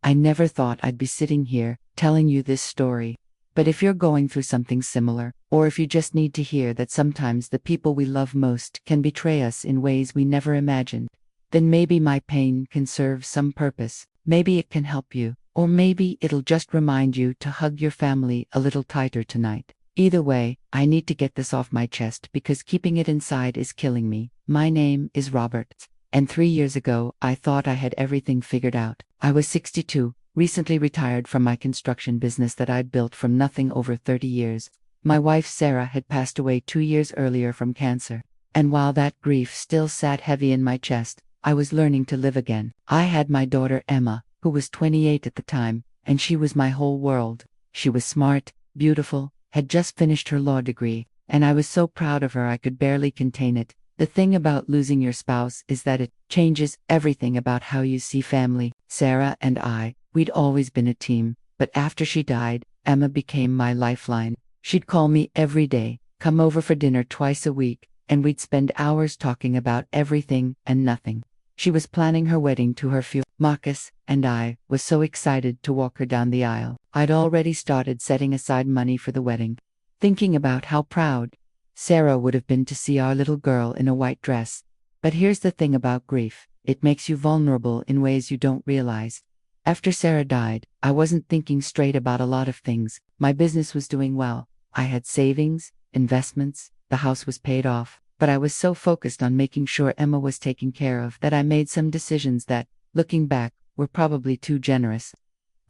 I never thought I'd be sitting here, telling you this story. But if you're going through something similar, or if you just need to hear that sometimes the people we love most can betray us in ways we never imagined, then maybe my pain can serve some purpose. Maybe it can help you, or maybe it'll just remind you to hug your family a little tighter tonight. Either way, I need to get this off my chest because keeping it inside is killing me. My name is Robert, and 3 years ago, I thought I had everything figured out. I was 62, recently retired from my construction business that I'd built from nothing over 30 years. My wife Sarah had passed away 2 years earlier from cancer, and while that grief still sat heavy in my chest, I was learning to live again. I had my daughter Emma, who was 28 at the time, and she was my whole world. She was smart, beautiful, had just finished her law degree, and I was so proud of her I could barely contain it. The thing about losing your spouse is that it changes everything about how you see family. Sarah and I, we'd always been a team, but after she died, Emma became my lifeline. She'd call me every day, come over for dinner twice a week, and we'd spend hours talking about everything and nothing. She was planning her wedding to her future. Marcus and I was so excited to walk her down the aisle. I'd already started setting aside money for the wedding, thinking about how proud Sarah would have been to see our little girl in a white dress. But here's the thing about grief. It makes you vulnerable in ways you don't realize. After Sarah died, I wasn't thinking straight about a lot of things. My business was doing well. I had savings, investments, the house was paid off. But I was so focused on making sure Emma was taken care of that I made some decisions that, looking back, were probably too generous.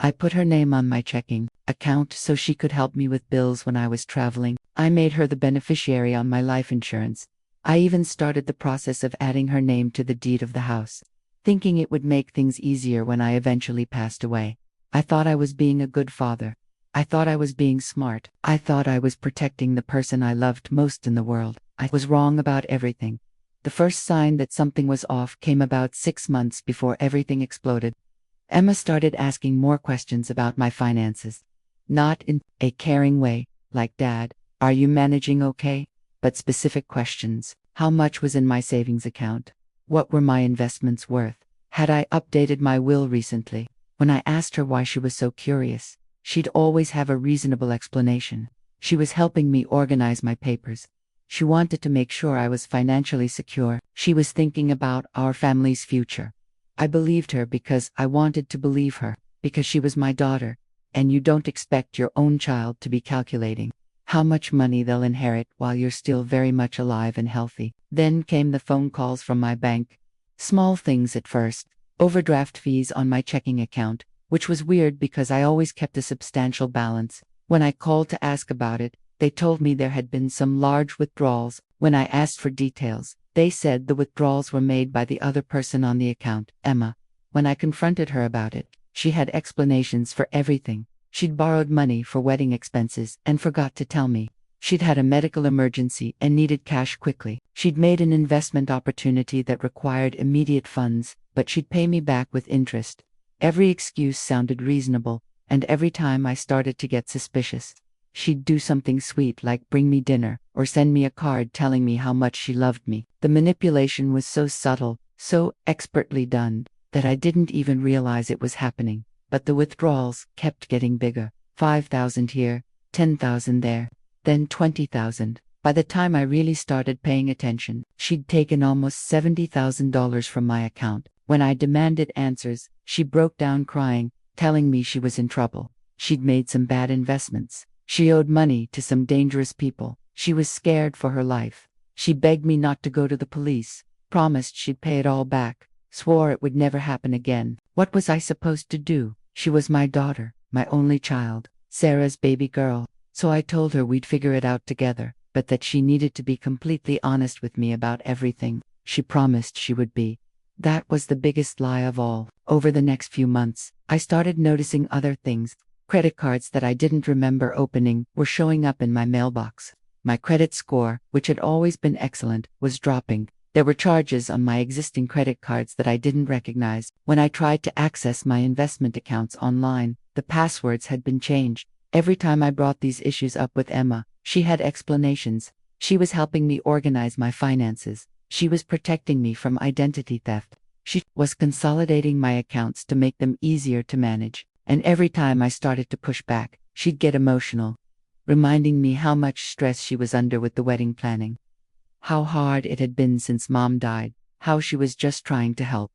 I put her name on my checking account so she could help me with bills when I was traveling. I made her the beneficiary on my life insurance. I even started the process of adding her name to the deed of the house, thinking it would make things easier when I eventually passed away. I thought I was being a good father. I thought I was being smart. I thought I was protecting the person I loved most in the world. I was wrong about everything. The first sign that something was off came about 6 months before everything exploded. Emma started asking more questions about my finances. Not in a caring way, like "Dad, are you managing okay?" but specific questions. How much was in my savings account? What were my investments worth? Had I updated my will recently? When I asked her why she was so curious, she'd always have a reasonable explanation. She was helping me organize my papers. She wanted to make sure I was financially secure. She was thinking about our family's future. I believed her because I wanted to believe her, because she was my daughter, and you don't expect your own child to be calculating how much money they'll inherit while you're still very much alive and healthy. Then came the phone calls from my bank. Small things at first, overdraft fees on my checking account, which was weird because I always kept a substantial balance. When I called to ask about it, they told me there had been some large withdrawals. When I asked for details, they said the withdrawals were made by the other person on the account, Emma. When I confronted her about it, she had explanations for everything. She'd borrowed money for wedding expenses and forgot to tell me. She'd had a medical emergency and needed cash quickly. She'd made an investment opportunity that required immediate funds, but she'd pay me back with interest. Every excuse sounded reasonable, and every time I started to get suspicious, she'd do something sweet like bring me dinner or send me a card telling me how much she loved me. The manipulation was so subtle, so expertly done, that I didn't even realize it was happening. But the withdrawals kept getting bigger. 5,000 here, 10,000 there, then 20,000. By the time I really started paying attention, she'd taken almost $70,000 from my account. When I demanded answers, she broke down crying, telling me she was in trouble. She'd made some bad investments. She owed money to some dangerous people. She was scared for her life. She begged me not to go to the police, promised she'd pay it all back, swore it would never happen again. What was I supposed to do? She was my daughter, my only child, Sarah's baby girl. So I told her we'd figure it out together, but that she needed to be completely honest with me about everything. She promised she would be. That was the biggest lie of all. Over the next few months, I started noticing other things. Credit cards that I didn't remember opening were showing up in my mailbox. My credit score, which had always been excellent, was dropping. There were charges on my existing credit cards that I didn't recognize. When I tried to access my investment accounts online, the passwords had been changed. Every time I brought these issues up with Emma, she had explanations. She was helping me organize my finances. She was protecting me from identity theft. She was consolidating my accounts to make them easier to manage, and every time I started to push back, she'd get emotional, reminding me how much stress she was under with the wedding planning. How hard it had been since Mom died, how she was just trying to help.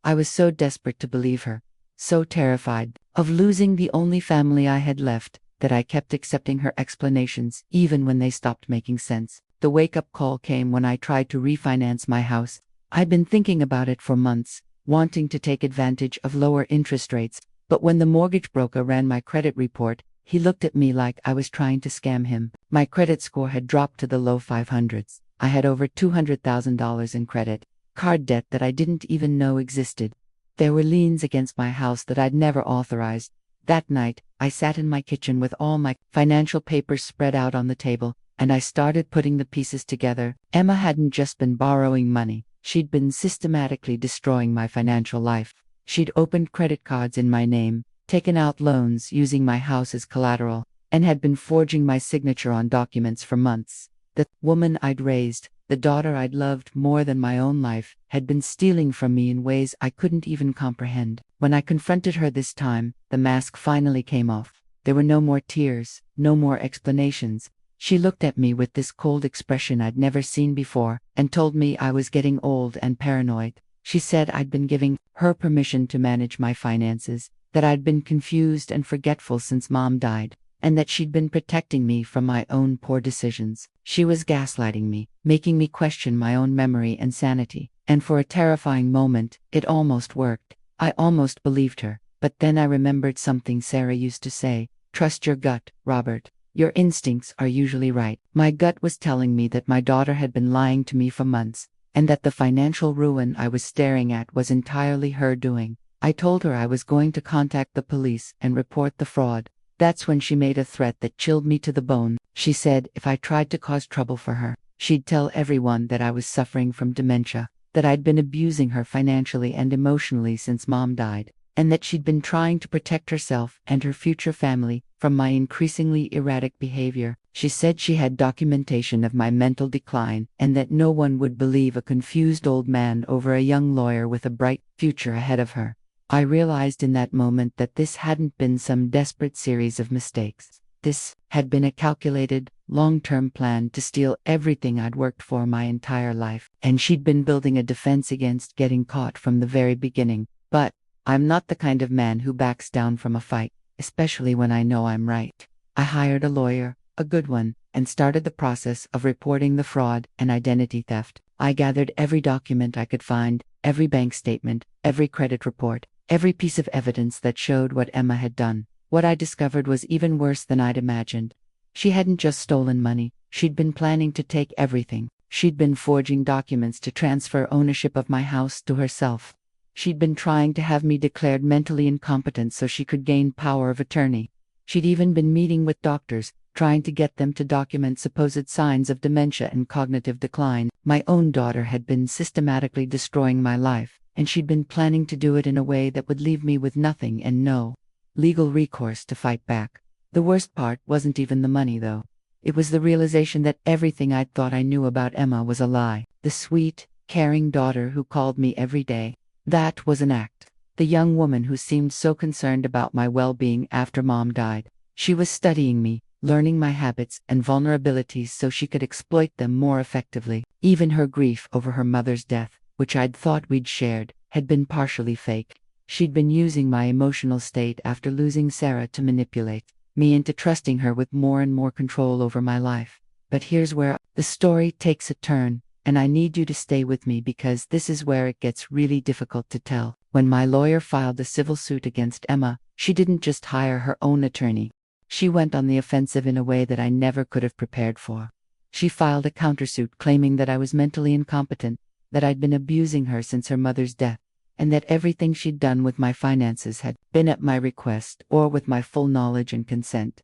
I was so desperate to believe her, so terrified of losing the only family I had left, that I kept accepting her explanations even when they stopped making sense. The wake-up call came when I tried to refinance my house. I'd been thinking about it for months, wanting to take advantage of lower interest rates, but when the mortgage broker ran my credit report, he looked at me like I was trying to scam him. My credit score had dropped to the low 500s. I had over $200,000 in credit card debt that I didn't even know existed. There were liens against my house that I'd never authorized. That night, I sat in my kitchen with all my financial papers spread out on the table, and I started putting the pieces together. Emma hadn't just been borrowing money, she'd been systematically destroying my financial life. She'd opened credit cards in my name, taken out loans using my house as collateral, and had been forging my signature on documents for months. The woman I'd raised, the daughter I'd loved more than my own life, had been stealing from me in ways I couldn't even comprehend. When I confronted her this time, the mask finally came off. There were no more tears, no more explanations. She looked at me with this cold expression I'd never seen before, and told me I was getting old and paranoid. She said I'd been giving her permission to manage my finances, that I'd been confused and forgetful since Mom died, and that she'd been protecting me from my own poor decisions. She was gaslighting me, making me question my own memory and sanity, and for a terrifying moment, it almost worked. I almost believed her, but then I remembered something Sarah used to say: "Trust your gut, Robert. Your instincts are usually right." My gut was telling me that my daughter had been lying to me for months, and that the financial ruin I was staring at was entirely her doing. I told her I was going to contact the police and report the fraud. That's when she made a threat that chilled me to the bone. She said if I tried to cause trouble for her, she'd tell everyone that I was suffering from dementia, that I'd been abusing her financially and emotionally since Mom died, and that she'd been trying to protect herself and her future family from my increasingly erratic behavior. She said she had documentation of my mental decline, and that no one would believe a confused old man over a young lawyer with a bright future ahead of her. I realized in that moment that this hadn't been some desperate series of mistakes. This had been a calculated, long-term plan to steal everything I'd worked for my entire life, and she'd been building a defense against getting caught from the very beginning. But I'm not the kind of man who backs down from a fight, especially when I know I'm right. I hired a lawyer, a good one, and started the process of reporting the fraud and identity theft. I gathered every document I could find, every bank statement, every credit report, every piece of evidence that showed what Emma had done. What I discovered was even worse than I'd imagined. She hadn't just stolen money, she'd been planning to take everything. She'd been forging documents to transfer ownership of my house to herself. She'd been trying to have me declared mentally incompetent so she could gain power of attorney. She'd even been meeting with doctors, trying to get them to document supposed signs of dementia and cognitive decline. My own daughter had been systematically destroying my life, and she'd been planning to do it in a way that would leave me with nothing and no legal recourse to fight back. The worst part wasn't even the money, though. It was the realization that everything I'd thought I knew about Emma was a lie. The sweet, caring daughter who called me every day. That was an act. The young woman who seemed so concerned about my well-being after Mom died. She was studying me, learning my habits and vulnerabilities so she could exploit them more effectively. Even her grief over her mother's death, which I'd thought we'd shared, had been partially fake. She'd been using my emotional state after losing Sarah to manipulate me into trusting her with more and more control over my life. But here's where the story takes a turn, and I need you to stay with me because this is where it gets really difficult to tell. When my lawyer filed a civil suit against Emma, she didn't just hire her own attorney. She went on the offensive in a way that I never could have prepared for. She filed a countersuit claiming that I was mentally incompetent, that I'd been abusing her since her mother's death, and that everything she'd done with my finances had been at my request or with my full knowledge and consent.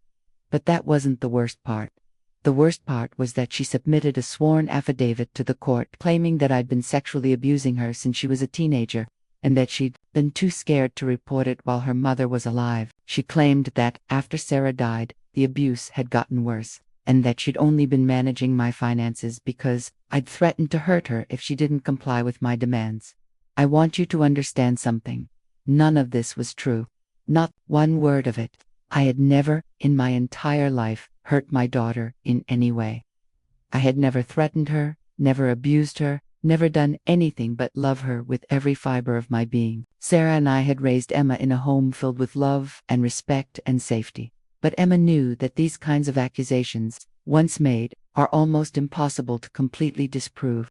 But that wasn't the worst part. The worst part was that she submitted a sworn affidavit to the court claiming that I'd been sexually abusing her since she was a teenager, and that she'd been too scared to report it while her mother was alive. She claimed that, after Sarah died, the abuse had gotten worse, and that she'd only been managing my finances because I'd threatened to hurt her if she didn't comply with my demands. I want you to understand something. None of this was true. Not one word of it. I had never, in my entire life, hurt my daughter in any way. I had never threatened her, never abused her, never done anything but love her with every fiber of my being. Sarah and I had raised Emma in a home filled with love and respect and safety. But Emma knew that these kinds of accusations, once made, are almost impossible to completely disprove.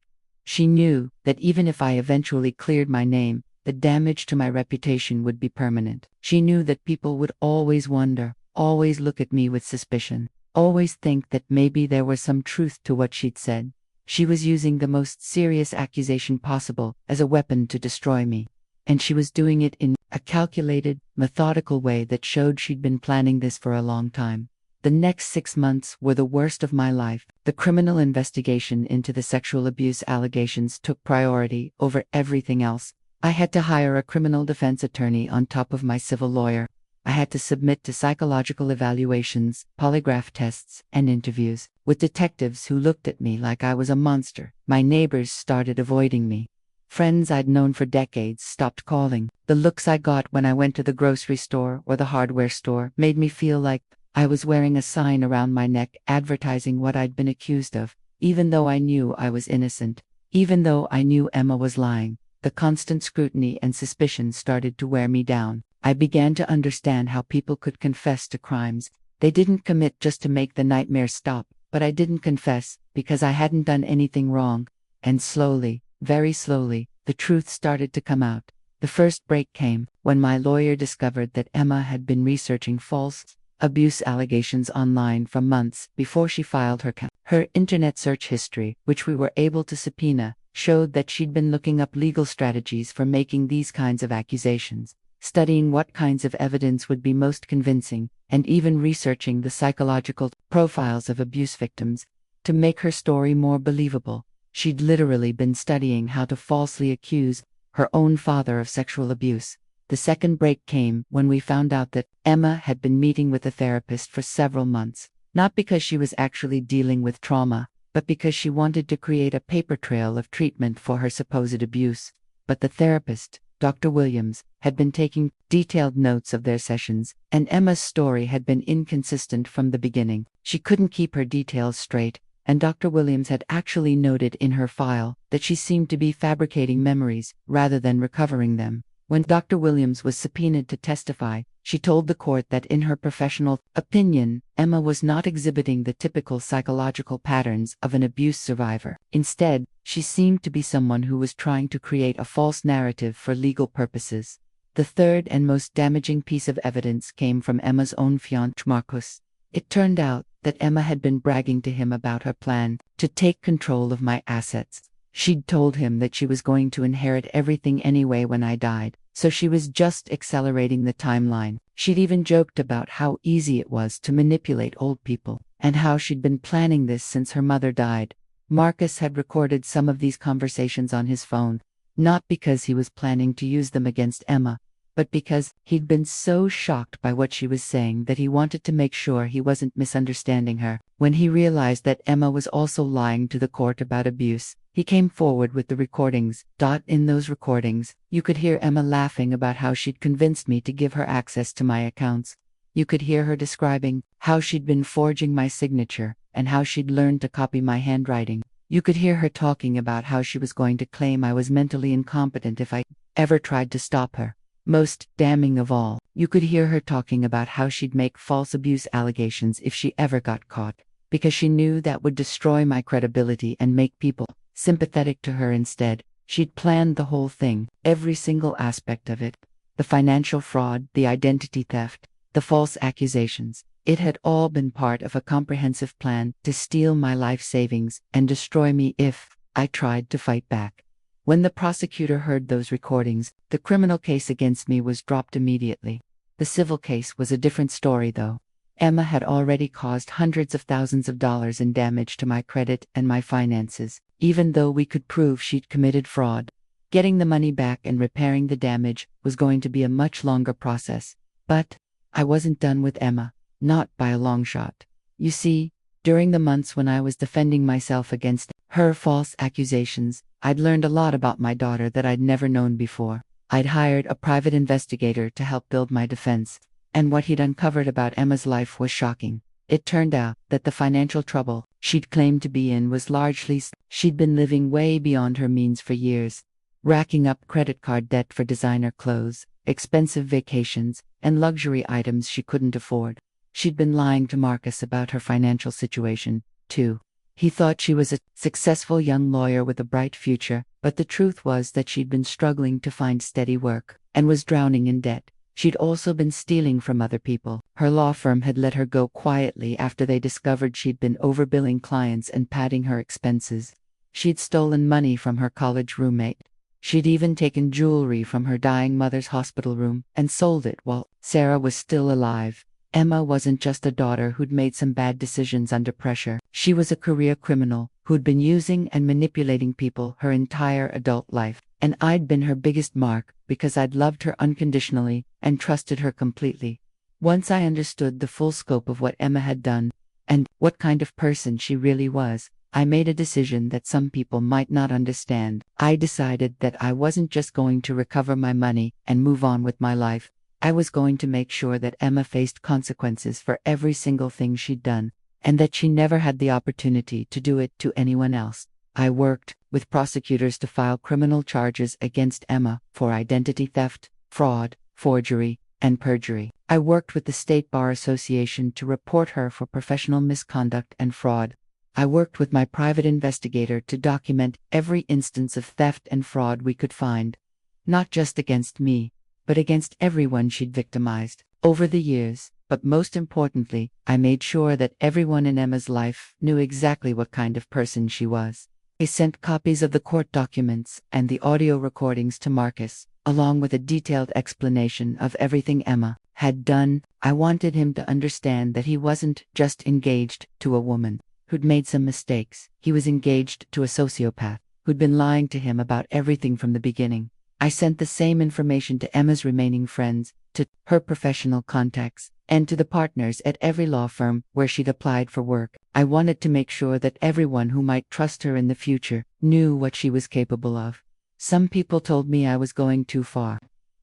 She knew that even if I eventually cleared my name, the damage to my reputation would be permanent. She knew that people would always wonder, always look at me with suspicion, always think that maybe there was some truth to what she'd said. She was using the most serious accusation possible as a weapon to destroy me. And she was doing it in a calculated, methodical way that showed she'd been planning this for a long time. The next 6 months were the worst of my life. The criminal investigation into the sexual abuse allegations took priority over everything else. I had to hire a criminal defense attorney on top of my civil lawyer. I had to submit to psychological evaluations, polygraph tests, and interviews with detectives who looked at me like I was a monster. My neighbors started avoiding me. Friends I'd known for decades stopped calling. The looks I got when I went to the grocery store or the hardware store made me feel like I was wearing a sign around my neck advertising what I'd been accused of, even though I knew I was innocent, even though I knew Emma was lying. The constant scrutiny and suspicion started to wear me down. I began to understand how people could confess to crimes they didn't commit just to make the nightmare stop, but I didn't confess because I hadn't done anything wrong. And slowly, very slowly, the truth started to come out. The first break came when my lawyer discovered that Emma had been researching false abuse allegations online for months before she filed her case. Her internet search history, which we were able to subpoena, showed that she'd been looking up legal strategies for making these kinds of accusations, studying what kinds of evidence would be most convincing, and even researching the psychological profiles of abuse victims to make her story more believable. She'd literally been studying how to falsely accuse her own father of sexual abuse. The second break came when we found out that Emma had been meeting with a therapist for several months, not because she was actually dealing with trauma, but because she wanted to create a paper trail of treatment for her supposed abuse. But the therapist, Dr. Williams, had been taking detailed notes of their sessions, and Emma's story had been inconsistent from the beginning. She couldn't keep her details straight, and Dr. Williams had actually noted in her file that she seemed to be fabricating memories rather than recovering them. When Dr. Williams was subpoenaed to testify, she told the court that in her professional opinion, Emma was not exhibiting the typical psychological patterns of an abuse survivor. Instead, she seemed to be someone who was trying to create a false narrative for legal purposes. The third and most damaging piece of evidence came from Emma's own fiancé Marcus. It turned out that Emma had been bragging to him about her plan to take control of my assets. She'd told him that she was going to inherit everything anyway when I died, so she was just accelerating the timeline. She'd even joked about how easy it was to manipulate old people, and how she'd been planning this since her mother died. Marcus had recorded some of these conversations on his phone, not because he was planning to use them against Emma, but because he'd been so shocked by what she was saying that he wanted to make sure he wasn't misunderstanding her. When he realized that Emma was also lying to the court about abuse, he came forward with the recordings. In those recordings, you could hear Emma laughing about how she'd convinced me to give her access to my accounts. You could hear her describing how she'd been forging my signature and how she'd learned to copy my handwriting. You could hear her talking about how she was going to claim I was mentally incompetent if I ever tried to stop her. Most damning of all, you could hear her talking about how she'd make false abuse allegations if she ever got caught, because she knew that would destroy my credibility and make people sympathetic to her instead. She'd planned the whole thing, every single aspect of it. The financial fraud, the identity theft, the false accusations. It had all been part of a comprehensive plan to steal my life savings and destroy me if I tried to fight back. When the prosecutor heard those recordings, the criminal case against me was dropped immediately. The civil case was a different story, though. Emma had already caused hundreds of thousands of dollars in damage to my credit and my finances, even though we could prove she'd committed fraud. Getting the money back and repairing the damage was going to be a much longer process. But I wasn't done with Emma, not by a long shot. You see, during the months when I was defending myself against Her false accusations. I'd learned a lot about my daughter that I'd never known before. I'd hired a private investigator to help build my defense, and what he'd uncovered about Emma's life was shocking. It turned out that the financial trouble she'd claimed to be in was largely she'd been living way beyond her means for years, racking up credit card debt for designer clothes, expensive vacations, and luxury items she couldn't afford. She'd been lying to Marcus about her financial situation, too. He thought she was a successful young lawyer with a bright future, but the truth was that she'd been struggling to find steady work and was drowning in debt. She'd also been stealing from other people. Her law firm had let her go quietly after they discovered she'd been overbilling clients and padding her expenses. She'd stolen money from her college roommate. She'd even taken jewelry from her dying mother's hospital room and sold it while Sarah was still alive. Emma wasn't just a daughter who'd made some bad decisions under pressure. She was a career criminal who'd been using and manipulating people her entire adult life. And I'd been her biggest mark because I'd loved her unconditionally and trusted her completely. Once I understood the full scope of what Emma had done and what kind of person she really was, I made a decision that some people might not understand. I decided that I wasn't just going to recover my money and move on with my life. I was going to make sure that Emma faced consequences for every single thing she'd done, and that she never had the opportunity to do it to anyone else. I worked with prosecutors to file criminal charges against Emma for identity theft, fraud, forgery, and perjury. I worked with the State Bar Association to report her for professional misconduct and fraud. I worked with my private investigator to document every instance of theft and fraud we could find, not just against me, but against everyone she'd victimized over the years. But most importantly, I made sure that everyone in Emma's life knew exactly what kind of person she was. I sent copies of the court documents and the audio recordings to Marcus, along with a detailed explanation of everything Emma had done. I wanted him to understand that he wasn't just engaged to a woman who'd made some mistakes. He was engaged to a sociopath who'd been lying to him about everything from the beginning. I sent the same information to Emma's remaining friends, to her professional contacts, and to the partners at every law firm where she'd applied for work. I wanted to make sure that everyone who might trust her in the future knew what she was capable of. Some people told me I was going too far,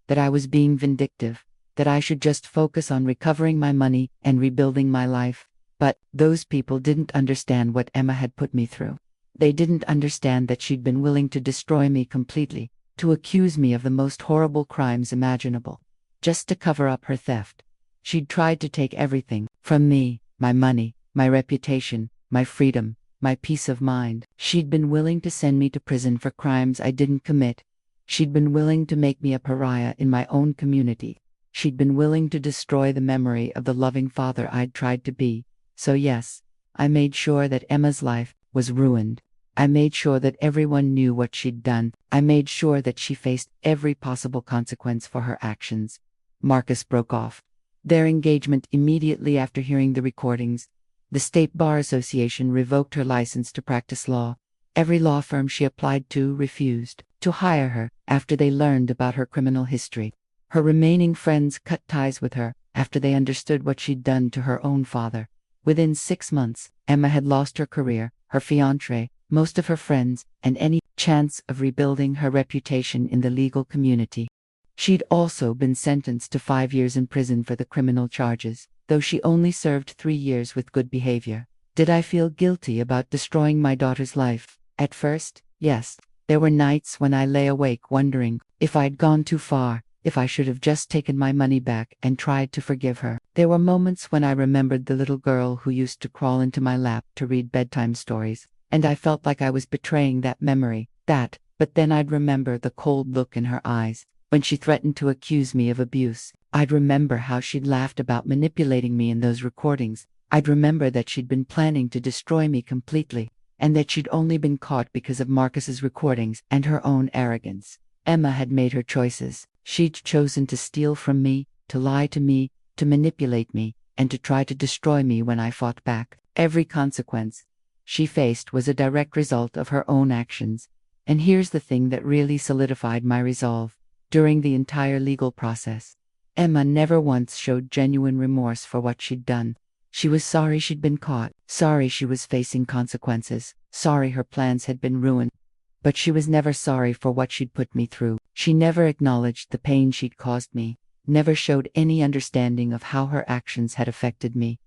that I was being vindictive, that I should just focus on recovering my money and rebuilding my life. But those people didn't understand what Emma had put me through. They didn't understand that she'd been willing to destroy me completely, to accuse me of the most horrible crimes imaginable, just to cover up her theft. She'd tried to take everything from me, my money, my reputation, my freedom, my peace of mind. She'd been willing to send me to prison for crimes I didn't commit. She'd been willing to make me a pariah in my own community. She'd been willing to destroy the memory of the loving father I'd tried to be. So yes, I made sure that Emma's life was ruined. I made sure that everyone knew what she'd done. I made sure that she faced every possible consequence for her actions. Marcus broke off their engagement immediately after hearing the recordings. The State Bar Association revoked her license to practice law. Every law firm she applied to refused to hire her after they learned about her criminal history. Her remaining friends cut ties with her after they understood what she'd done to her own father. Within 6 months, Emma had lost her career, her fiancé, most of her friends, and any chance of rebuilding her reputation in the legal community. She'd also been sentenced to 5 years in prison for the criminal charges, though she only served 3 years with good behavior. Did I feel guilty about destroying my daughter's life? At first, yes. There were nights when I lay awake wondering if I'd gone too far, if I should have just taken my money back and tried to forgive her. There were moments when I remembered the little girl who used to crawl into my lap to read bedtime stories, and I felt like I was betraying that memory, but then I'd remember the cold look in her eyes when she threatened to accuse me of abuse. I'd remember how she'd laughed about manipulating me in those recordings. I'd remember that she'd been planning to destroy me completely, and that she'd only been caught because of Marcus's recordings and her own arrogance. Emma had made her choices. She'd chosen to steal from me, to lie to me, to manipulate me, and to try to destroy me when I fought back. Every consequence she faced was a direct result of her own actions. And here's the thing that really solidified my resolve. During the entire legal process, Emma never once showed genuine remorse for what she'd done. She was sorry she'd been caught, sorry she was facing consequences, sorry her plans had been ruined. But she was never sorry for what she'd put me through. She never acknowledged the pain she'd caused me, never showed any understanding of how her actions had affected me.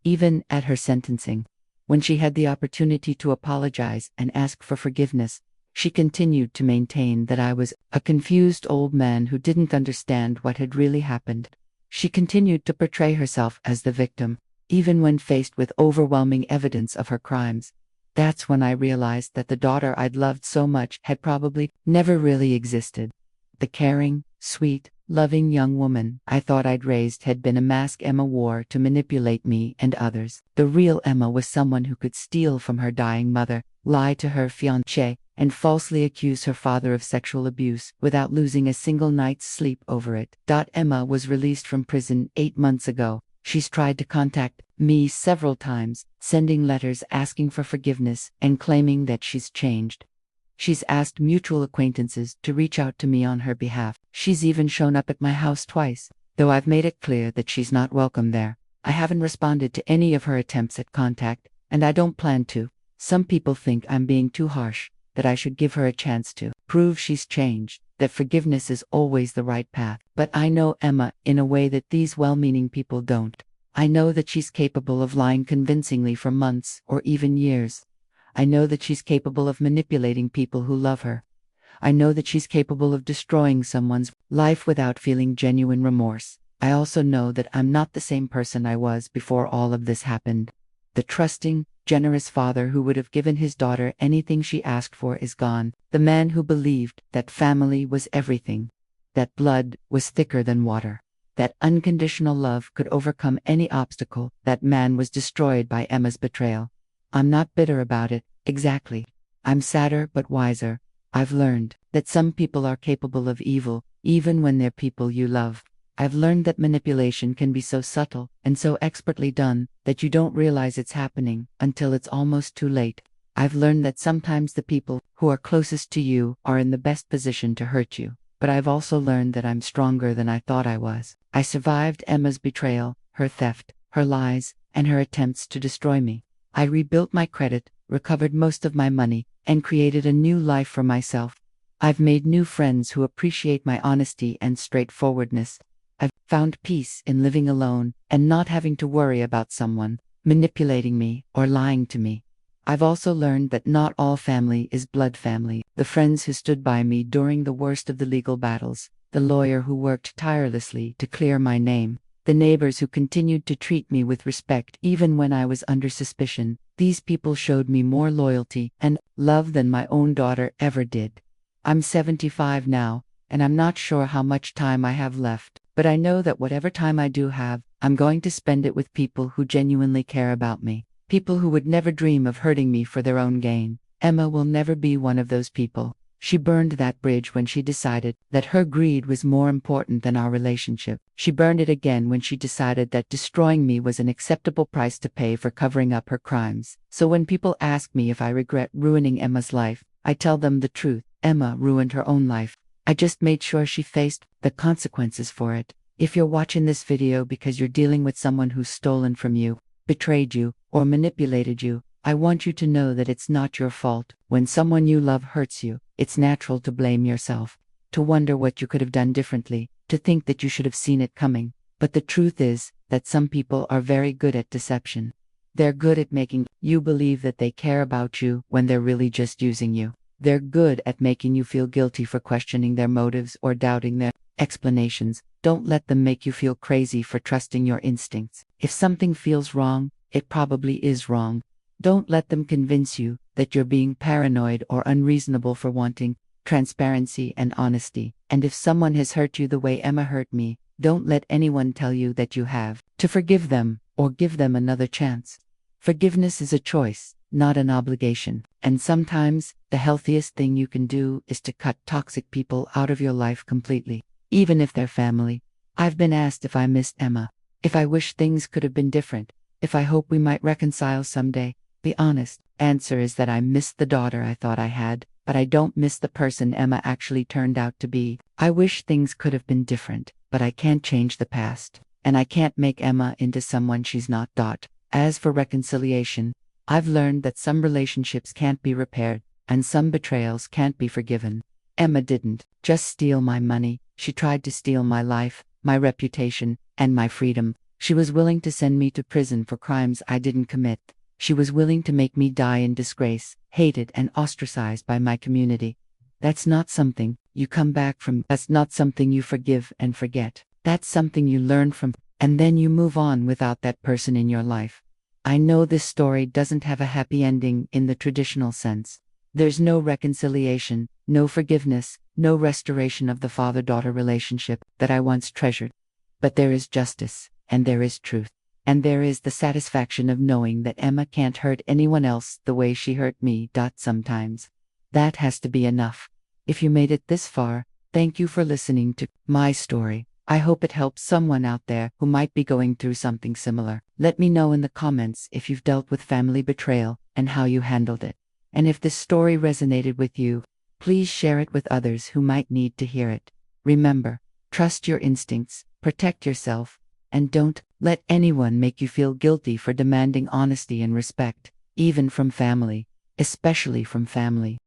Even at her sentencing, when she had the opportunity to apologize and ask for forgiveness, she continued to maintain that I was a confused old man who didn't understand what had really happened. She continued to portray herself as the victim, even when faced with overwhelming evidence of her crimes. That's when I realized that the daughter I'd loved so much had probably never really existed. The caring, sweet, loving young woman I thought I'd raised had been a mask Emma wore to manipulate me and others. The real Emma was someone who could steal from her dying mother, lie to her fiancé, and falsely accuse her father of sexual abuse without losing a single night's sleep over it. Emma was released from prison 8 months ago. She's tried to contact me several times, sending letters asking for forgiveness and claiming that she's changed. She's asked mutual acquaintances to reach out to me on her behalf. She's even shown up at my house twice, though I've made it clear that she's not welcome there. I haven't responded to any of her attempts at contact, and I don't plan to. Some people think I'm being too harsh, that I should give her a chance to prove she's changed, that forgiveness is always the right path. But I know Emma in a way that these well-meaning people don't. I know that she's capable of lying convincingly for months or even years. I know that she's capable of manipulating people who love her. I know that she's capable of destroying someone's life without feeling genuine remorse. I also know that I'm not the same person I was before all of this happened. The trusting, generous father who would have given his daughter anything she asked for is gone. The man who believed that family was everything, that blood was thicker than water, that unconditional love could overcome any obstacle, that man was destroyed by Emma's betrayal. I'm not bitter about it, exactly. I'm sadder but wiser. I've learned that some people are capable of evil, even when they're people you love. I've learned that manipulation can be so subtle and so expertly done that you don't realize it's happening until it's almost too late. I've learned that sometimes the people who are closest to you are in the best position to hurt you. But I've also learned that I'm stronger than I thought I was. I survived Emma's betrayal, her theft, her lies, and her attempts to destroy me. I rebuilt my credit, recovered most of my money, and created a new life for myself. I've made new friends who appreciate my honesty and straightforwardness. I've found peace in living alone and not having to worry about someone manipulating me or lying to me. I've also learned that not all family is blood family. The friends who stood by me during the worst of the legal battles, the lawyer who worked tirelessly to clear my name, the neighbors who continued to treat me with respect even when I was under suspicion, these people showed me more loyalty and love than my own daughter ever did. I'm 75 now, and I'm not sure how much time I have left, but I know that whatever time I do have, I'm going to spend it with people who genuinely care about me, people who would never dream of hurting me for their own gain. Emma will never be one of those people. She burned that bridge when she decided that her greed was more important than our relationship. She burned it again when she decided that destroying me was an acceptable price to pay for covering up her crimes. So when people ask me if I regret ruining Emma's life, I tell them the truth. Emma ruined her own life. I just made sure she faced the consequences for it. If you're watching this video because you're dealing with someone who's stolen from you, betrayed you, or manipulated you, I want you to know that it's not your fault. When someone you love hurts you, it's natural to blame yourself, to wonder what you could have done differently, to think that you should have seen it coming. But the truth is that some people are very good at deception. They're good at making you believe that they care about you when they're really just using you. They're good at making you feel guilty for questioning their motives or doubting their explanations. Don't let them make you feel crazy for trusting your instincts. If something feels wrong, it probably is wrong. Don't let them convince you that you're being paranoid or unreasonable for wanting transparency and honesty. And if someone has hurt you the way Emma hurt me, don't let anyone tell you that you have to forgive them or give them another chance. Forgiveness is a choice, not an obligation. And sometimes, the healthiest thing you can do is to cut toxic people out of your life completely, even if they're family. I've been asked if I missed Emma, if I wish things could have been different, if I hope we might reconcile someday. The honest answer is that I miss the daughter I thought I had, but I don't miss the person Emma actually turned out to be. I wish things could have been different, but I can't change the past, and I can't make Emma into someone she's not. As for reconciliation, I've learned that some relationships can't be repaired, and some betrayals can't be forgiven. Emma didn't just steal my money, she tried to steal my life, my reputation, and my freedom. She was willing to send me to prison for crimes I didn't commit. She was willing to make me die in disgrace, hated and ostracized by my community. That's not something you come back from. That's not something you forgive and forget. That's something you learn from, and then you move on without that person in your life. I know this story doesn't have a happy ending in the traditional sense. There's no reconciliation, no forgiveness, no restoration of the father-daughter relationship that I once treasured. But there is justice, and there is truth, and there is the satisfaction of knowing that Emma can't hurt anyone else the way she hurt me. Sometimes. That has to be enough. If you made it this far, thank you for listening to my story. I hope it helps someone out there who might be going through something similar. Let me know in the comments if you've dealt with family betrayal and how you handled it. And if this story resonated with you, please share it with others who might need to hear it. Remember, trust your instincts, protect yourself, and don't let anyone make you feel guilty for demanding honesty and respect, even from family, especially from family.